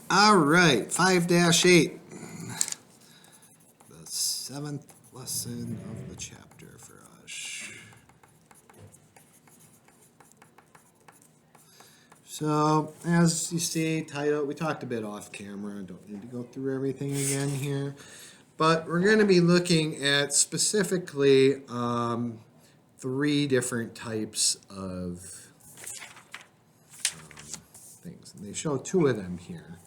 All right, 5-8, the 7th lesson of the chapter for us. So, as you see, title, we talked a bit off camera. Don't need to go through everything again here. But we're going to be looking at specifically 3 different types of things. And they show 2 of them here.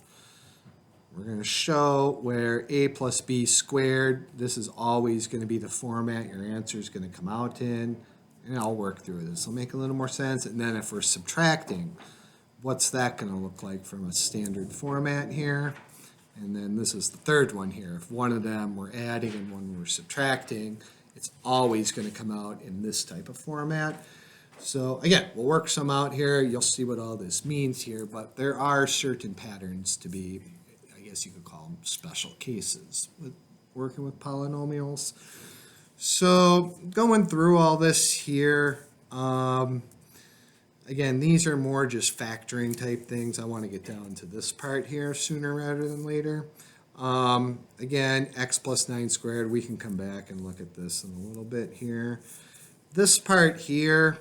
We're going to show where a plus b squared, this is always going to be the format your answer is going to come out in. And I'll work through this. It'll make a little more sense. And then if we're subtracting, what's that going to look like from a standard format here? And then this is the third one here. If one of them we're adding and one we're subtracting, it's always going to come out in this type of format. So again, we'll work some out here. You'll see what all this means here, but there are certain patterns to be, I guess you could call them special cases with working with polynomials. So going through all this here, again, these are more just factoring type things. I want to get down to this part here sooner rather than later. Again, x plus 9 squared, we can come back and look at this in a little bit here. This part here,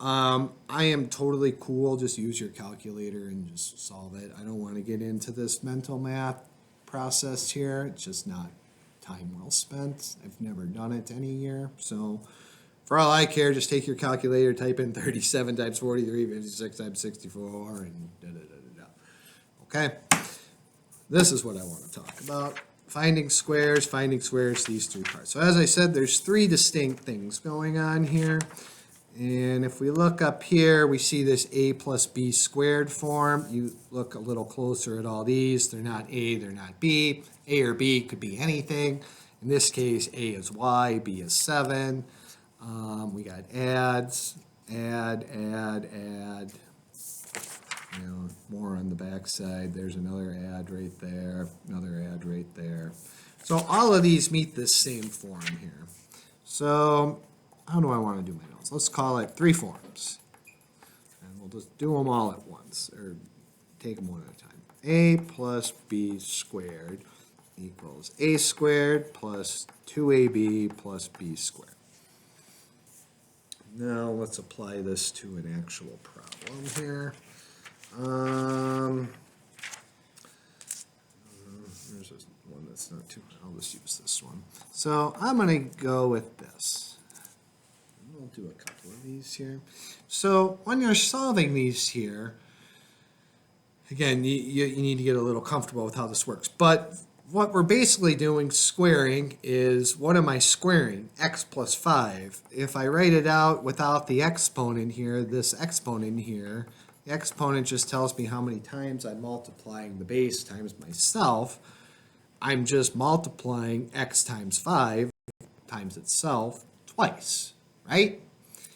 I am totally cool. Just use your calculator and just solve it. I don't want to get into this mental math process here. It's just not time well spent. I've never done it any year. So for all I care, just take your calculator, type in 37 times 43, 56 times 64, and da-da-da-da-da. Okay? This is what I want to talk about. Finding squares, these 3 parts. So as I said, there's 3 distinct things going on here. And if we look up here, we see this a plus b squared form. You look a little closer at all these. They're not a, they're not b. A or b could be anything. In this case, a is y, b is 7. We got adds, add. You know, more on the back side. There's another add right there, another add right there. So all of these meet this same form here. So how do I want to do my notes? Let's call it 3 forms. And we'll just do them all at once, or take them one at a time. A plus b squared equals a squared plus 2ab plus b squared. Now let's apply this to an actual problem here. There's one that's not too, I'll just use this one. So I'm going to go with this. We'll do a couple of these here. So when you're solving these here, again, you need to get a little comfortable with how this works. But what we're basically doing, squaring, is what am I squaring? X plus 5. If I write it out without the exponent here, this exponent here, the exponent just tells me how many times I'm multiplying the base times myself. I'm just multiplying x times 5 times itself twice, right?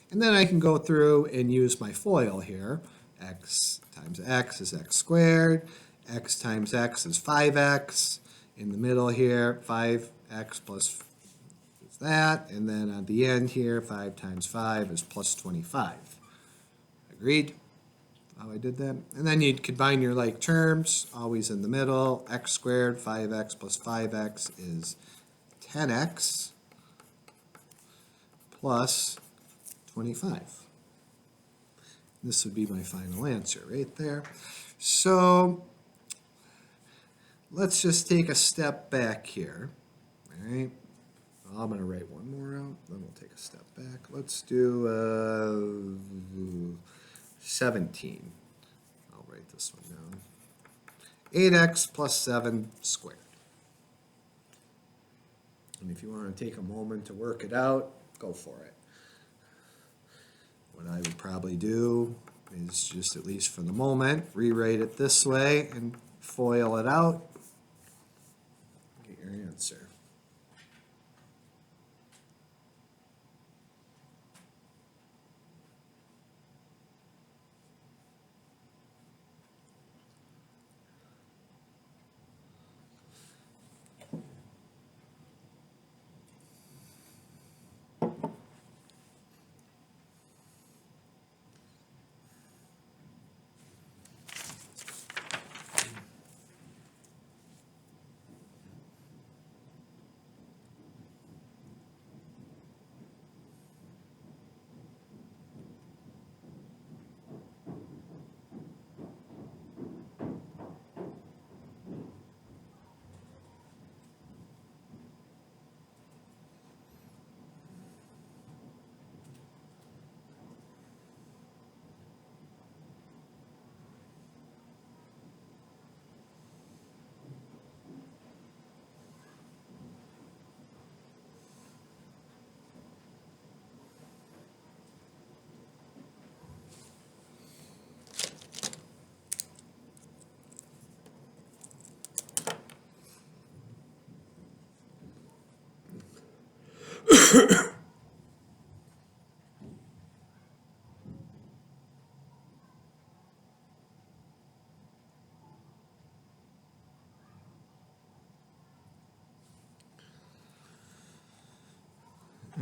And then I can go through and use my FOIL here. X times x is x squared. X times x is 5x. In the middle here, 5x plus is that. And then at the end here, 5 times 5 is plus 25. Agreed? How I did that? And then you'd combine your like terms, always in the middle. X squared, 5x plus 5x is 10x plus 25. This would be my final answer right there. So let's just take a step back here. All right. I'm going to write one more out, then we'll take a step back. Let's do 17. I'll write this one down. 8x plus 7 squared. And if you want to take a moment to work it out, go for it. What I would probably do is just, at least for the moment, rewrite it this way and FOIL it out. Get your answer. All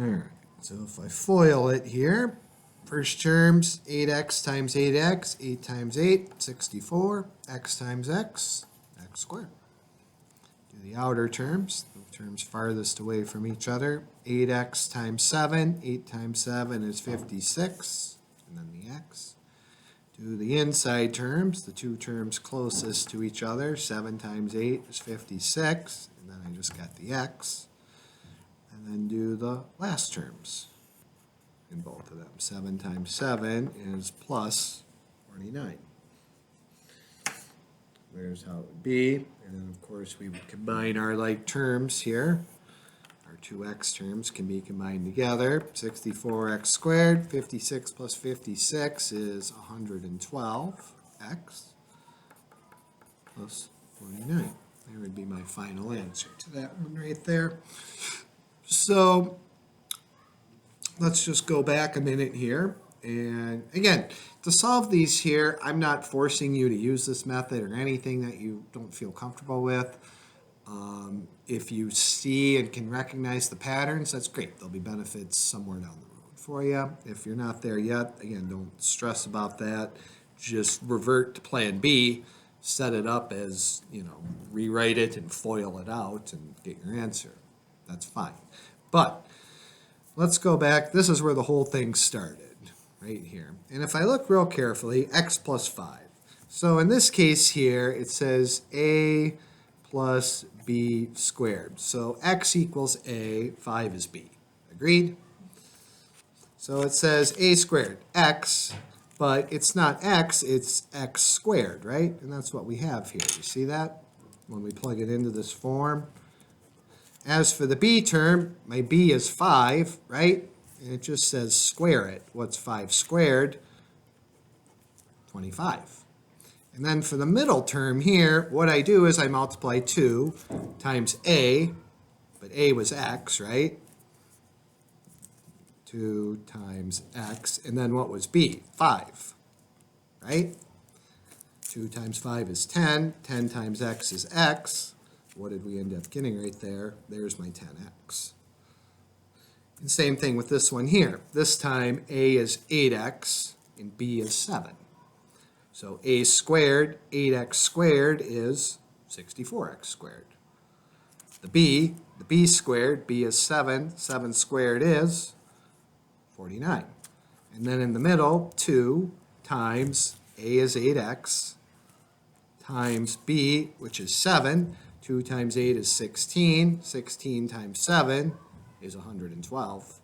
right, so if I FOIL it here, first term's 8x times 8x, 8 times 8, 64, x times x squared. Do the outer terms, the terms farthest away from each other, 8x times 7, 8 times 7 is 56, and then the x. Do the inside terms, the two terms closest to each other, 7 times 8 is 56, and then I just got the x. And then do the last terms in both of them. 7 times 7 is plus 49. There's how it would be. And then, of course, we would combine our like terms here. Our two x terms can be combined together. 64x squared, 56 plus 56 is 112x plus 49. There would be my final answer to that one right there. So let's just go back a minute here. And again, to solve these here, I'm not forcing you to use this method or anything that you don't feel comfortable with. If you see and can recognize the patterns, that's great. There'll be benefits somewhere down the road for you. If you're not there yet, again, don't stress about that. Just revert to plan B, set it up as, rewrite it and FOIL it out and get your answer. That's fine. But let's go back. This is where the whole thing started, right here. And if I look real carefully, x plus 5. So in this case here, it says a plus b squared. So x equals a, 5 is b. Agreed? So it says a squared, x, but it's not x, it's x squared, right? And that's what we have here. You see that? When we plug it into this form. As for the b term, my b is 5, right? And it just says square it. What's 5 squared? 25. And then for the middle term here, what I do is I multiply 2 times a, but a was x, right? 2 times x, and then what was b? 5, right? 2 times 5 is 10, 10 times x is x. What did we end up getting right there? There's my 10x. And same thing with this one here. This time a is 8x and b is 7. So a squared, 8x squared is 64x squared. The b squared, b is 7, 7 squared is 49. And then in the middle, 2 times a is 8x times b, which is 7. 2 times 8 is 16. 16 times 7 is 112.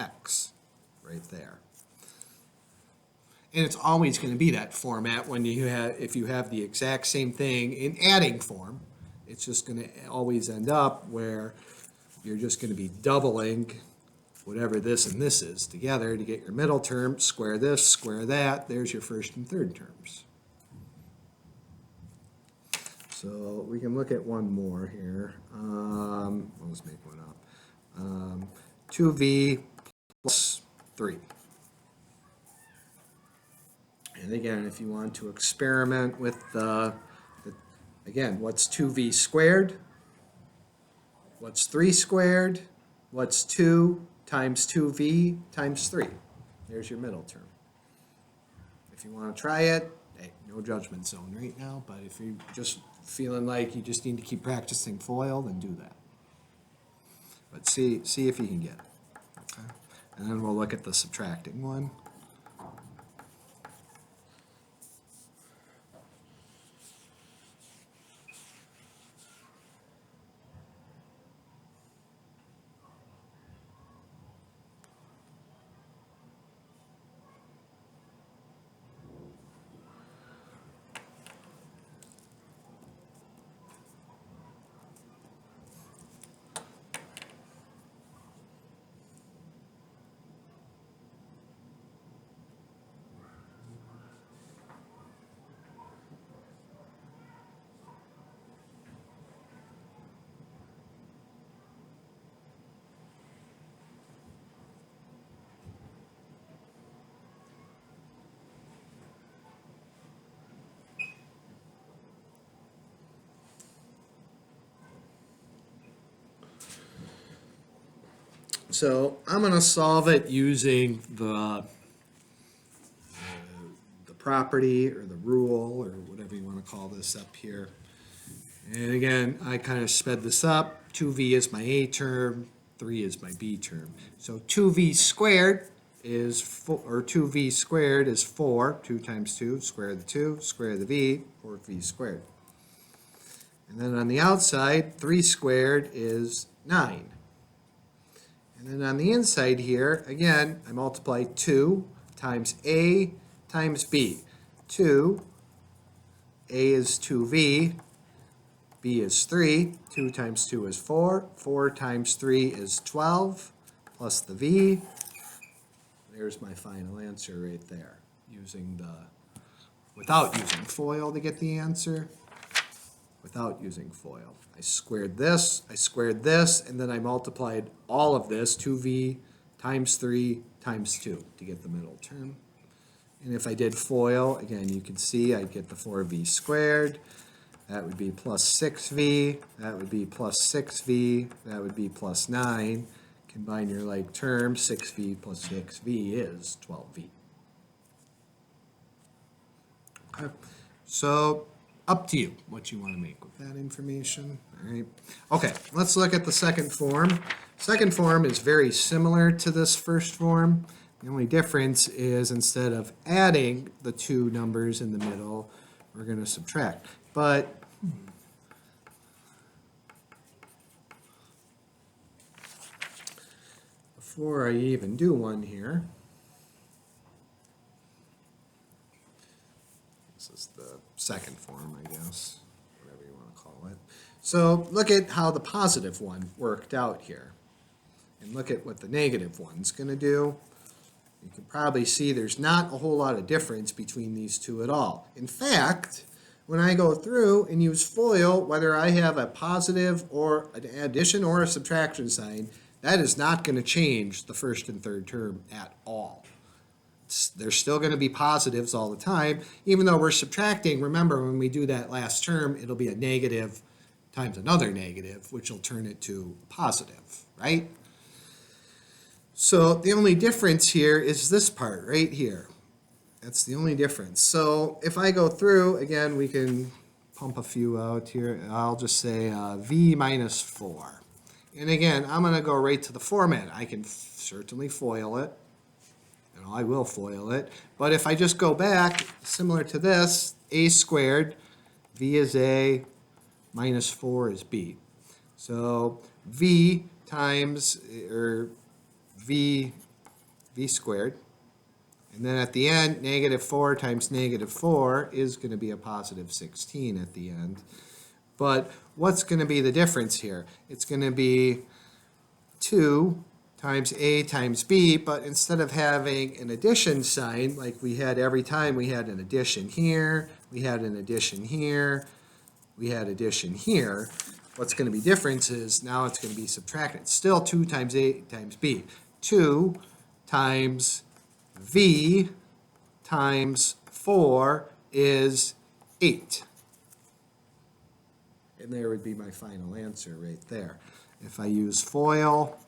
X right there. And it's always going to be that format when if you have the exact same thing in adding form. It's just going to always end up where you're just going to be doubling whatever this and this is together to get your middle term. Square this, square that. There's your first and third terms. So we can look at one more here. Let's make one up. 2v plus 3. And again, if you want to experiment with again, what's 2v squared? What's 3 squared? What's 2 times 2v times 3? There's your middle term. If you want to try it, hey, no judgment zone right now, but if you're just feeling like you just need to keep practicing FOIL, then do that. But see if you can get it. Okay? And then we'll look at the subtracting one. So I'm going to solve it using the property or the rule or whatever you want to call this up here. And again, I kind of sped this up. 2v is my a term, 3 is my b term. So 2v squared is 4, or 2v squared is 4. 2 times 2, square the 2, square the v, 4v squared. And then on the outside, 3 squared is 9. And then on the inside here, again, I multiply 2 times a times b. 2, a is 2v, b is 3, 2 times 2 is 4, 4 times 3 is 12, plus the v. There's my final answer right there, without using FOIL to get the answer, without using FOIL. I squared this, and then I multiplied all of this, 2v times 3 times 2, to get the middle term. And if I did FOIL, again, you can see I'd get the 4v squared. That would be plus 6v. That would be plus 6v. That would be plus 9. Combine your like terms. 6v plus 6v is 12v. Okay. So up to you what you want to make with that information. All right. Okay, let's look at the second form. Second form is very similar to this first form. The only difference is instead of adding the two numbers in the middle, we're going to subtract. But before I even do one here, this is the second form, I guess, whatever you want to call it. So look at how the positive one worked out here. And look at what the negative one's going to do. You can probably see there's not a whole lot of difference between these two at all. In fact, when I go through and use FOIL, whether I have a positive or an addition or a subtraction sign, that is not going to change the first and third term at all. They're still going to be positives all the time. Even though we're subtracting, remember when we do that last term, it'll be a negative times another negative, which will turn it to positive, right? So the only difference here is this part right here. That's the only difference. So if I go through, again, we can pump a few out here. I'll just say v minus 4. And again, I'm going to go right to the format. I can certainly FOIL it. And I will FOIL it. But if I just go back, similar to this, a squared, v is a, minus 4 is b. So v times, or v squared, and then at the end, negative 4 times negative 4 is going to be a positive 16 at the end. But what's going to be the difference here? It's going to be 2 times a times b, but instead of having an addition sign, like we had every time, we had an addition here, we had an addition here, we had addition here. What's going to be different is now it's going to be subtracted. Still 2 times a times b. 2 times v times 4 is 8. And there would be my final answer right there. If I use FOIL,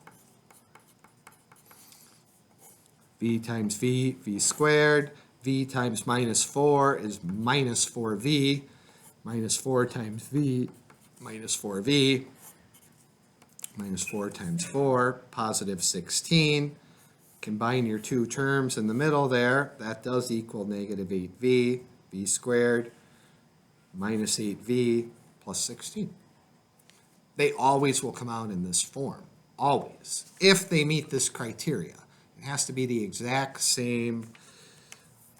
v times v, v squared, v times minus 4 is minus 4v, minus 4 times v, minus 4v, minus 4 times 4, positive 16. Combine your two terms in the middle there. That does equal negative 8v, v squared, minus 8v, plus 16. They always will come out in this form, always, if they meet this criteria. It has to be the exact same,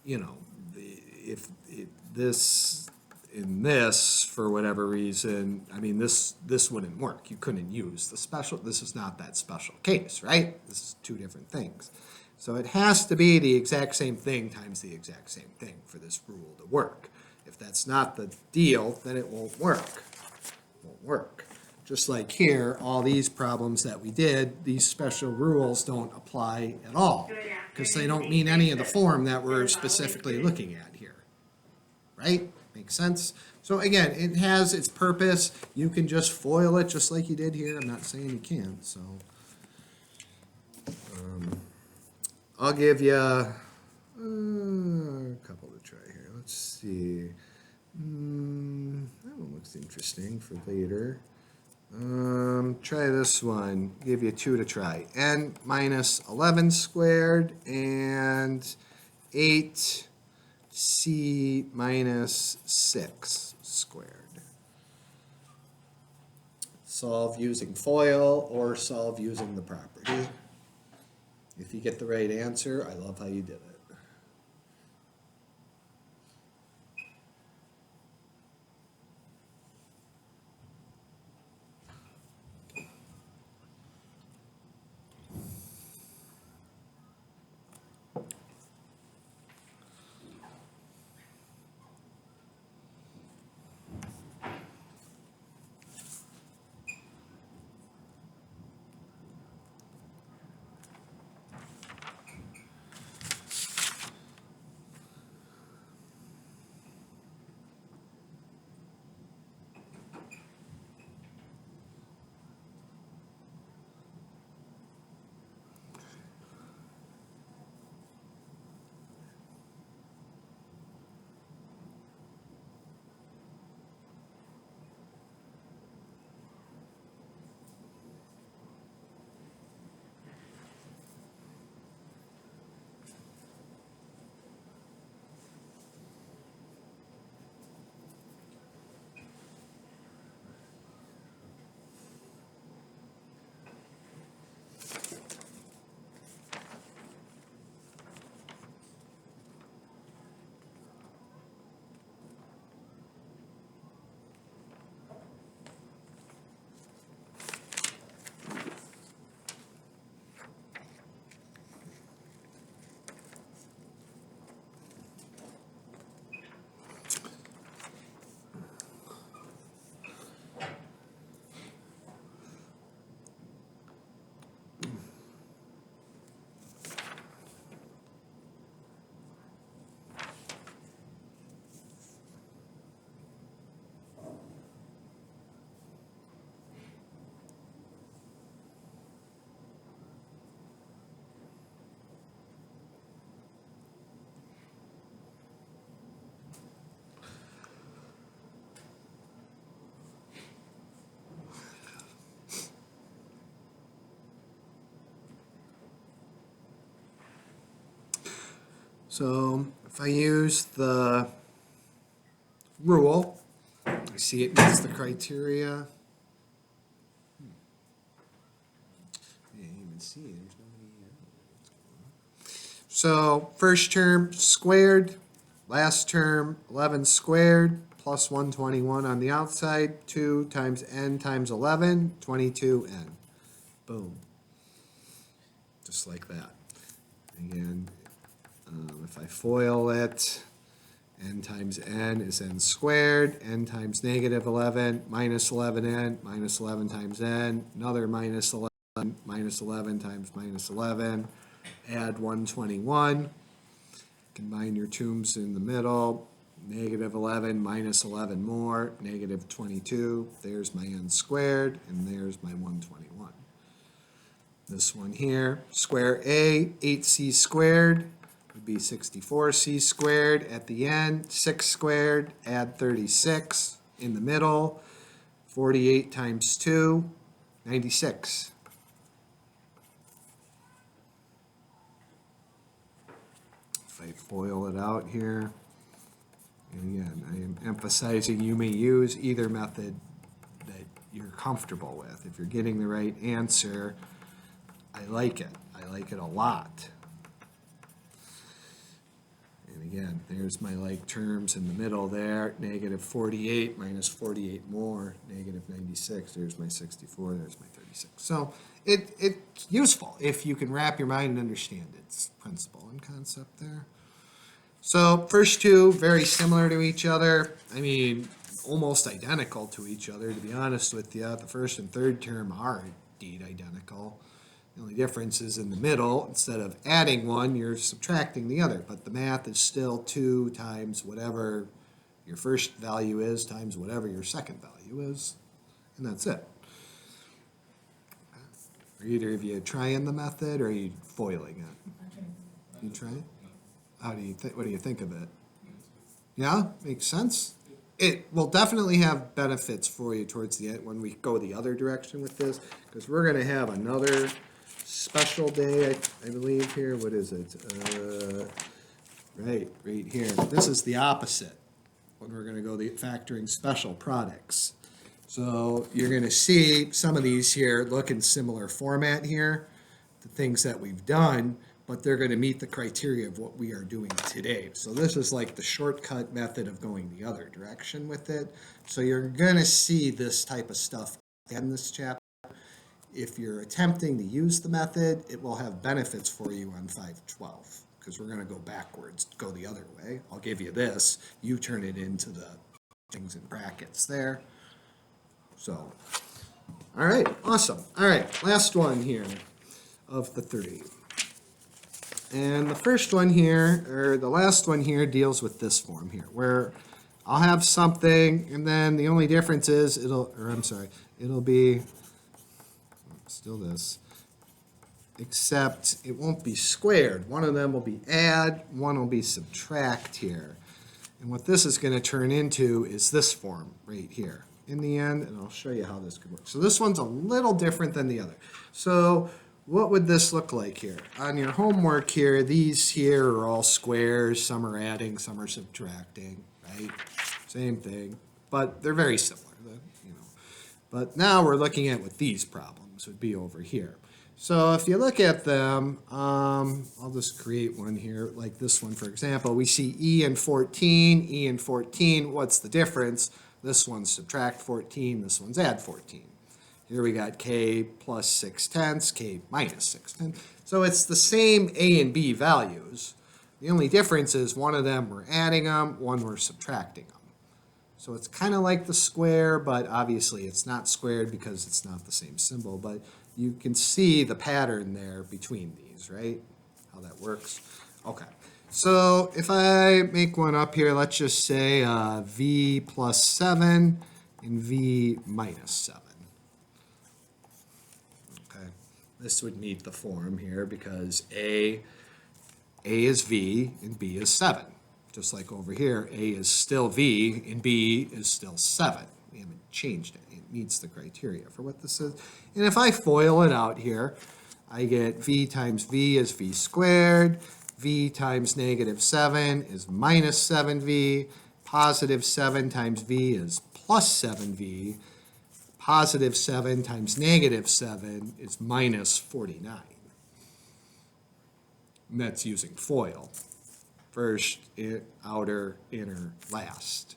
you know, if this in this, for whatever reason, I mean, this wouldn't work. You couldn't use the special. This is not that special case, right? This is two different things. So it has to be the exact same thing times the exact same thing for this rule to work. If that's not the deal, then it won't work. It won't work. Just like here, all these problems that we did, these special rules don't apply at all because they don't mean any of the form that we're specifically looking at here, right? Makes sense? So again, it has its purpose. You can just FOIL it just like you did here. I'm not saying you can't, so I'll give you a couple to try here. Let's see. That one looks interesting for later. Try this one. Give you 2 to try. N minus 11 squared and 8c minus 6 squared. Solve using FOIL or solve using the property. If you get the right answer, I love how you did it. So if I use the rule, I see it meets the criteria. I didn't even see it. There's nobody. So first term squared, last term 11 squared plus 121 on the outside, 2 times n times 11, 22n. Boom. Just like that. Again, if I FOIL it, n times n is n squared, n times negative 11, minus 11n, minus 11 times n, another minus 11, minus 11 times minus 11, add 121, combine your terms in the middle, negative 11 minus 11 more, negative 22, there's my n squared, and there's my 121. This one here, square a, 8c squared, would be 64c squared. At the end, 6 squared, add 36. In the middle, 48 times 2, 96. If I FOIL it out here, and again, I am emphasizing you may use either method that you're comfortable with. If you're getting the right answer, I like it. I like it a lot. And again, there's my like terms in the middle there, negative 48 minus 48 more, negative 96, there's my 64, there's my 36. So it's useful if you can wrap your mind and understand its principle and concept there. So first two, very similar to each other. I mean, almost identical to each other, to be honest with you. The first and third term are indeed identical. The only difference is in the middle, instead of adding one, you're subtracting the other. But the math is still 2 times whatever your first value is times whatever your second value is. And that's it. Are either of you trying the method or are you foiling it? You try it? How do you think? What do you think of it? Yeah, makes sense. It will definitely have benefits for you towards the end when we go the other direction with this, because we're going to have another special day, I believe here. What is it? Right here. This is the opposite when we're going to go the factoring special products. So you're going to see some of these here look in similar format here, the things that we've done, but they're going to meet the criteria of what we are doing today. So this is like the shortcut method of going the other direction with it. So you're going to see this type of stuff in this chapter. If you're attempting to use the method, it will have benefits for you on 512, because we're going to go backwards, go the other way. I'll give you this. You turn it into the things in brackets there. So, all right, awesome. All right, last one here of the 3. And the first one here, or the last one here, deals with this form here, where I'll have something, and then the only difference is it'll be still this, except it won't be squared. One of them will be add, one will be subtract here. And what this is going to turn into is this form right here in the end, and I'll show you how this could work. So this one's a little different than the other. So what would this look like here? On your homework here, these here are all squares. Some are adding, some are subtracting, right? Same thing, but they're very similar, you know. But now we're looking at what these problems would be over here. So if you look at them, I'll just create one here, like this one, for example. We see E and 14, what's the difference? This one's subtract 14, this one's add 14. Here we got K plus 6/10, K minus 6/10. So it's the same A and B values. The only difference is one of them we're adding them, one we're subtracting them. So it's kind of like the square, but obviously it's not squared because it's not the same symbol. But you can see the pattern there between these, right? How that works. Okay. So if I make one up here, let's just say V plus 7 and V minus 7. Okay. This would meet the form here because A is V and B is 7. Just like over here, A is still V and B is still 7. We haven't changed it. It meets the criteria for what this is. And if I FOIL it out here, I get V times V is V squared. V times negative 7 is minus 7V. Positive 7 times V is plus 7V. Positive 7 times negative 7 is minus 49. And that's using FOIL. First, outer, inner, last.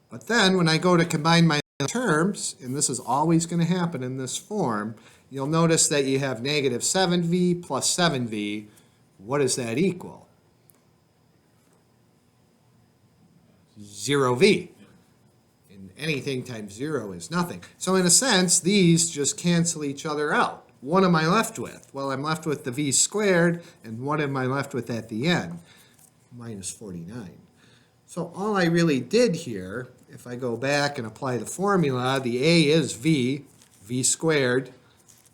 But then when I go to combine my terms, and this is always going to happen in this form, you'll notice that you have negative 7V plus 7V. What does that equal? 0V. And anything times 0 is nothing. So in a sense, these just cancel each other out. What am I left with? Well, I'm left with the V squared, and what am I left with at the end? Minus 49. So all I really did here, if I go back and apply the formula, the A is V squared,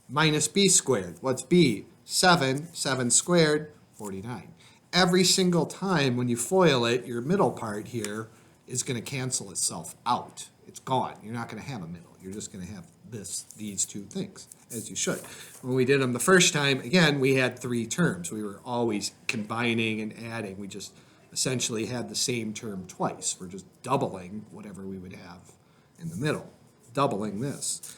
minus B squared. What's B? 7 squared, 49. Every single time when you FOIL it, your middle part here is going to cancel itself out. It's gone. You're not going to have a middle. You're just going to have these two things, as you should. When we did them the first time, again, we had 3 terms. We were always combining and adding. We just essentially had the same term twice. We're just doubling whatever we would have in the middle. Doubling this.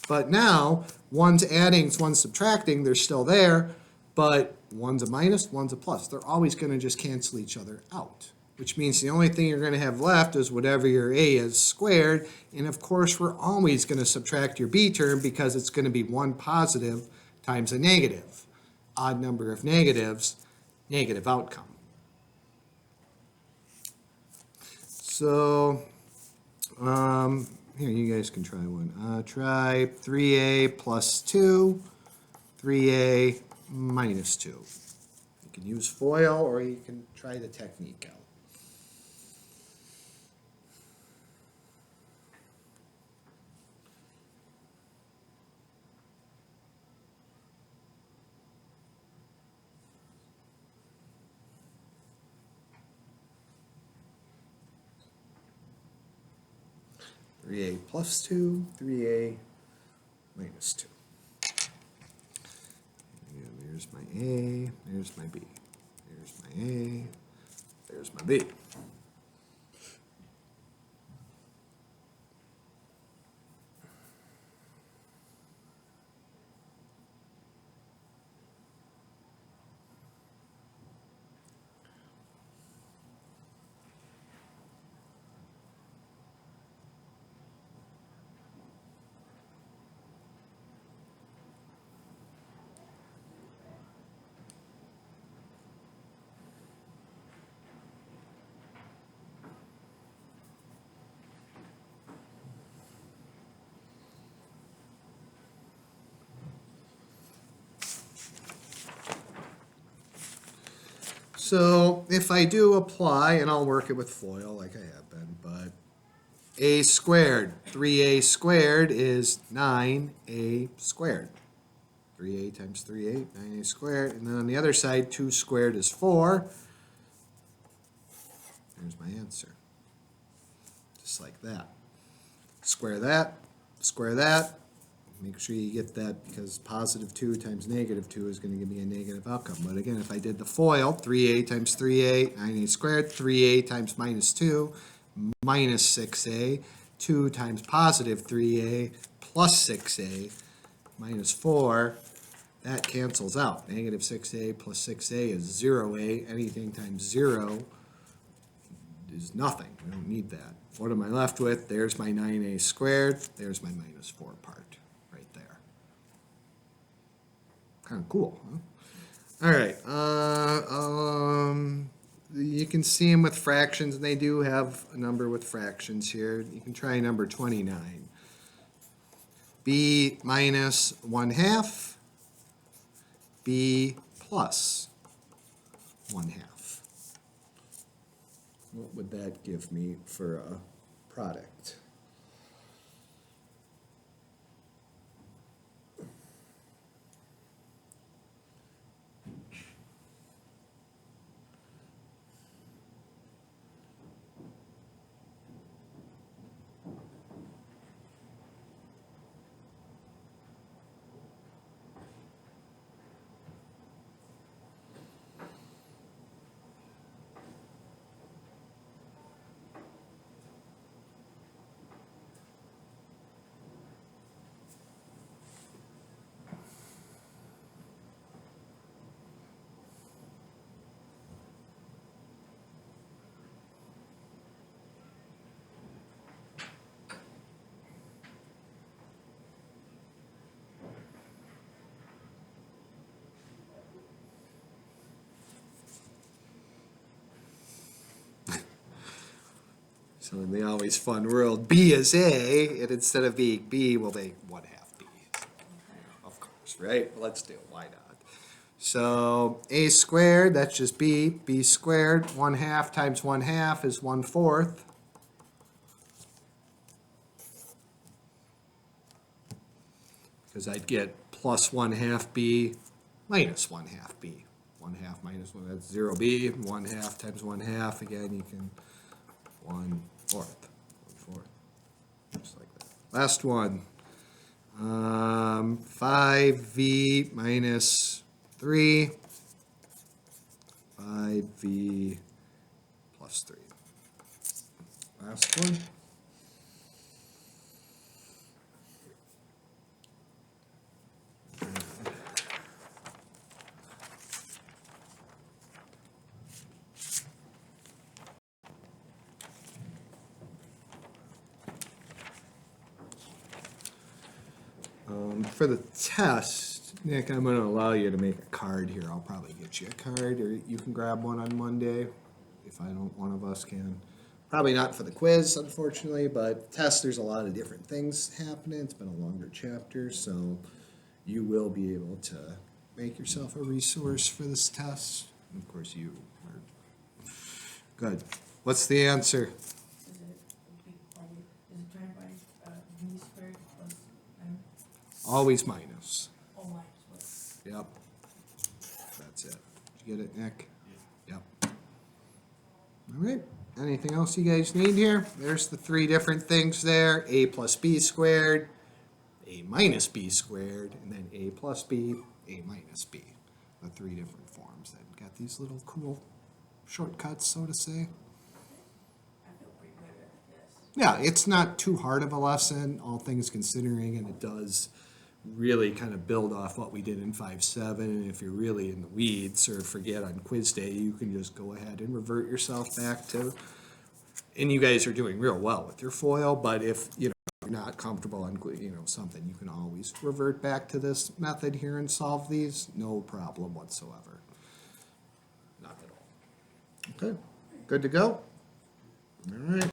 But now, one's adding, one's subtracting, they're still there, but one's a minus, one's a plus. They're always going to just cancel each other out, which means the only thing you're going to have left is whatever your A is squared, and of course we're always going to subtract your B term because it's going to be 1 positive times a negative. Odd number of negatives, negative outcome. So, here, you guys can try one. Try 3A plus 2, 3A minus 2. You can use FOIL or you can try the technique out. 3a plus 2, 3a minus 2. And there's my a, there's my b. There's my a, there's my b. So if I do apply, and I'll work it with FOIL like I have been, but a squared, 3a squared is 9a squared. 3a times 3a, 9a squared. And then on the other side, 2 squared is 4. There's my answer. Just like that. Square that, square that. Make sure you get that because positive 2 times negative 2 is going to give me a negative outcome. But again, if I did the FOIL, 3a times 3a, 9a squared, 3a times minus 2, minus 6a, 2 times positive 3a, plus 6a, minus 4, that cancels out. Negative 6a plus 6a is 0a. Anything times 0 is nothing. We don't need that. What am I left with? There's my 9a squared. There's my minus 4 part. Kind of cool, huh? All right. You can see them with fractions, and they do have a number with fractions here. You can try number 29. B minus 1/2, B plus 1/2. What would that give me for a product? So in the always fun world, B is A, and instead of being B, we'll make 1/2 B. Of course, right? Well, let's do it. Why not? So A squared, that's just B. B squared, 1/2 times 1/2 is 1/4. Because I'd get plus 1/2 B minus 1/2 B. 1/2 minus 1, that's 0B. 1/2 times 1/2, again, you can 1/4. 1/4. Just like that. Last one. 5V minus 3. 5V plus 3. Last one. For the test, Nick, I'm going to allow you to make a card here. I'll probably get you a card, or you can grab one on Monday if I don't, one of us can. Probably not for the quiz, unfortunately, but test, there's a lot of different things happening. It's been a longer chapter, so you will be able to make yourself a resource for this test. And of course, you are good. What's the answer? Always minus. Yep. That's it. Did you get it, Nick? Yep. All right. anything else you guys need here? There's the three different things there. A plus b squared, a minus b squared, and then a plus b, a minus b. The three different forms that got these little cool shortcuts, so to say. I feel pretty good at this. Yeah, it's not too hard of a lesson, all things considering, and it does really kind of build off what we did in 5-7. And if you're really in the weeds or forget on quiz day, you can just go ahead and revert yourself back to, and you guys are doing real well with your foil, but if you're not comfortable on something, you can always revert back to this method here and solve these, no problem whatsoever. Not at all. Okay, good to go? All right.